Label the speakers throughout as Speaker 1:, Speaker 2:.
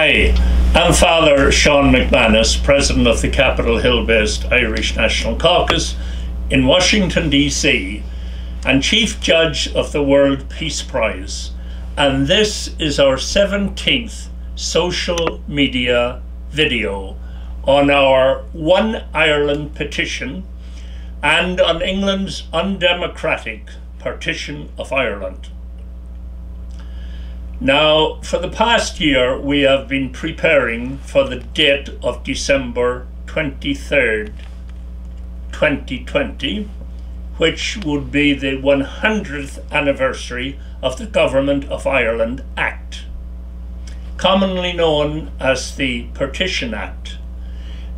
Speaker 1: Hi, I'm Father Sean McManus, President of the Capitol Hill-based Irish National Caucus in Washington, D.C., and Chief Judge of the World Peace Prize. And this is our 17th social media video on our One Ireland petition and on England's undemocratic partition of Ireland. Now, for the past year, we have been preparing for the date of December 23rd, 2020, which would be the 100th anniversary of the Government of Ireland Act, commonly known as the Partition Act,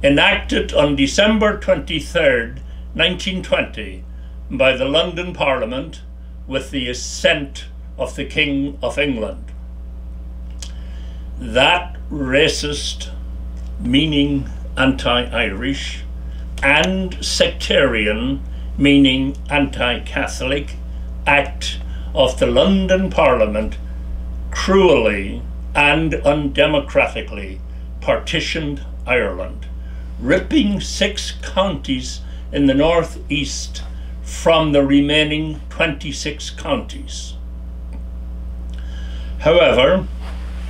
Speaker 1: enacted on December 23rd, 1920, by the London Parliament with the assent of the King of England. That racist, meaning anti-Irish, and sectarian, meaning anti-Catholic, act of the London Parliament cruelly and undemocratically partitioned Ireland, ripping 6 counties in the northeast from the remaining 26 counties. However,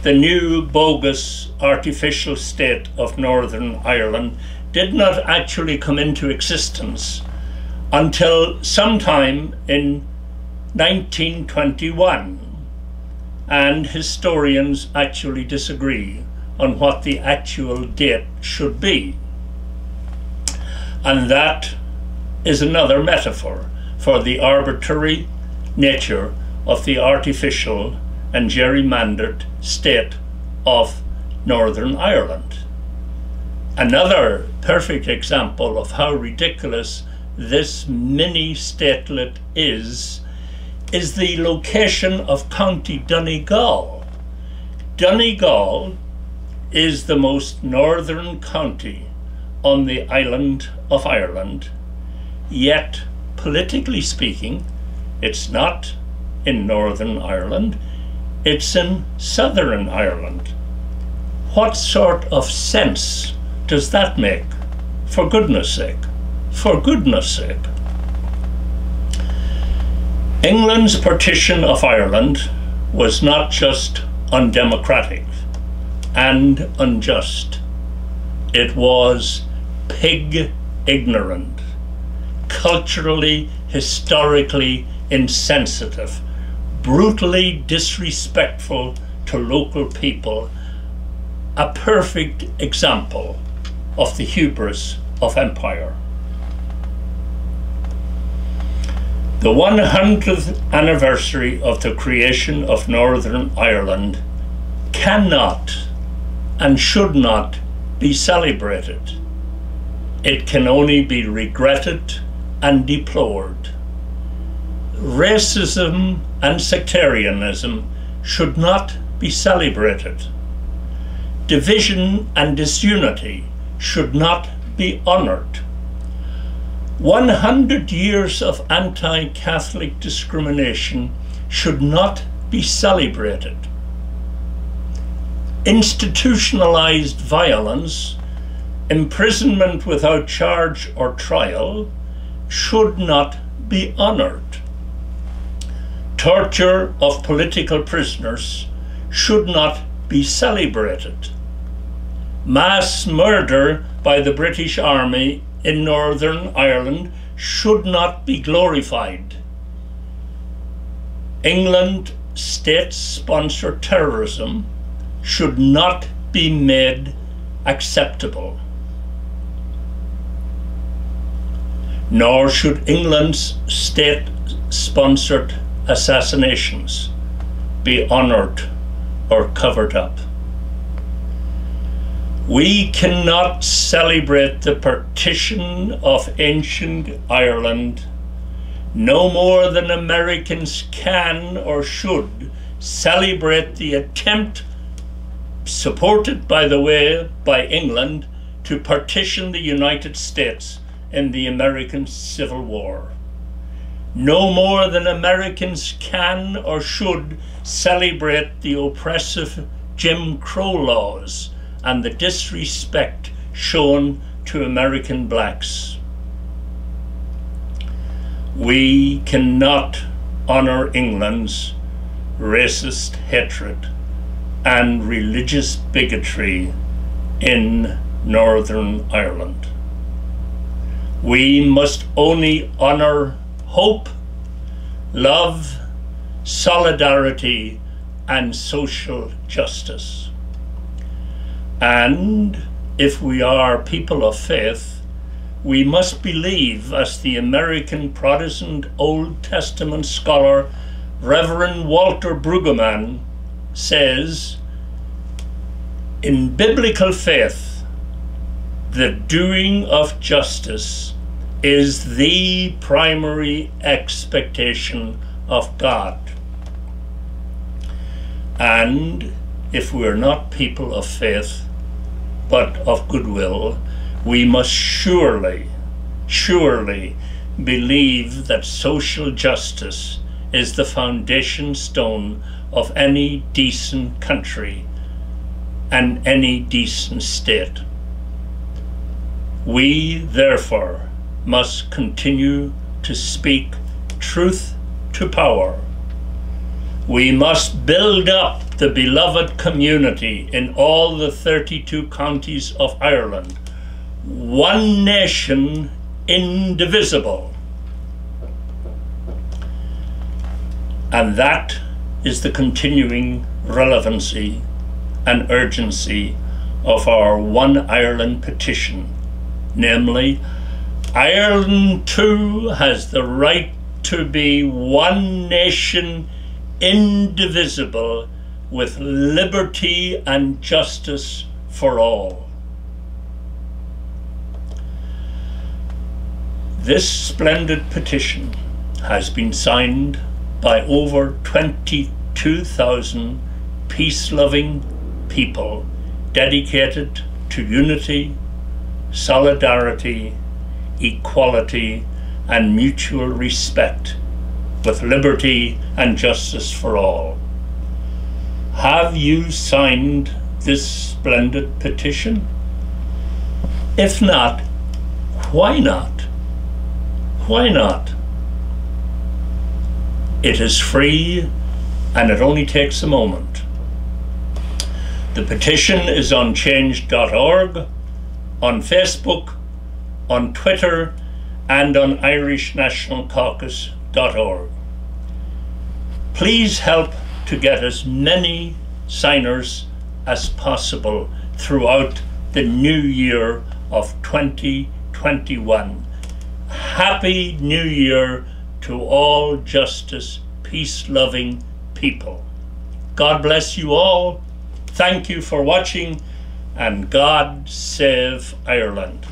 Speaker 1: the new bogus artificial state of Northern Ireland did not actually come into existence until sometime in 1921, and historians actually disagree on what the actual date should be. And that is another metaphor for the arbitrary nature of the artificial and gerrymandered state of Northern Ireland. Another perfect example of how ridiculous this mini-statelet is the location of County Donegal. Donegal is the most northern county on the island of Ireland, yet politically speaking, it's not in Northern Ireland, it's in Southern Ireland. What sort of sense does that make? For goodness sake. For goodness sake. England's partition of Ireland was not just undemocratic and unjust. It was pig ignorant, culturally, historically insensitive, brutally disrespectful to local people, a perfect example of the hubris of empire. The 100th anniversary of the creation of Northern Ireland cannot and should not be celebrated. It can only be regretted and deplored. Racism and sectarianism should not be celebrated. Division and disunity should not be honored. 100 years of anti-Catholic discrimination should not be celebrated. Institutionalized violence, imprisonment without charge or trial, should not be honored. Torture of political prisoners should not be celebrated. Mass murder by the British Army in Northern Ireland should not be glorified. England state-sponsored terrorism should not be made acceptable. Nor should England's state-sponsored assassinations be honored or covered up. We cannot celebrate the partition of ancient Ireland no more than Americans can or should celebrate the attempt, supported by the way by England, to partition the United States in the American Civil War. No more than Americans can or should celebrate the oppressive Jim Crow laws and the disrespect shown to American blacks. We cannot honour England's racist hatred and religious bigotry in Northern Ireland. We must only honour hope, love, solidarity and social justice. And if we are people of faith, we must believe, as the American Protestant Old Testament scholar Reverend Walter Brueggemann says, in biblical faith, the doing of justice is the primary expectation of God. And if we're not people of faith, but of goodwill, we must surely believe that social justice is the foundation stone of any decent country and any decent state. We, therefore, must continue to speak truth to power. We must build up the beloved community in all the 32 counties of Ireland, one nation indivisible. And that is the continuing relevancy and urgency of our One Ireland petition, namely, Ireland too has the right to be one nation indivisible with liberty and justice for all. This splendid petition has been signed by over 22,000 peace-loving people dedicated to unity, solidarity, equality, and mutual respect, with liberty and justice for all. Have you signed this splendid petition? If not, why not? Why not? It is free and it only takes a moment. The petition is on change.org, on Facebook, on Twitter, and on irishnationalcaucus.org. Please help to get as many signers as possible throughout the new year of 2021. Happy New Year to all justice, peace-loving people. God bless you all. Thank you for watching, and God save Ireland.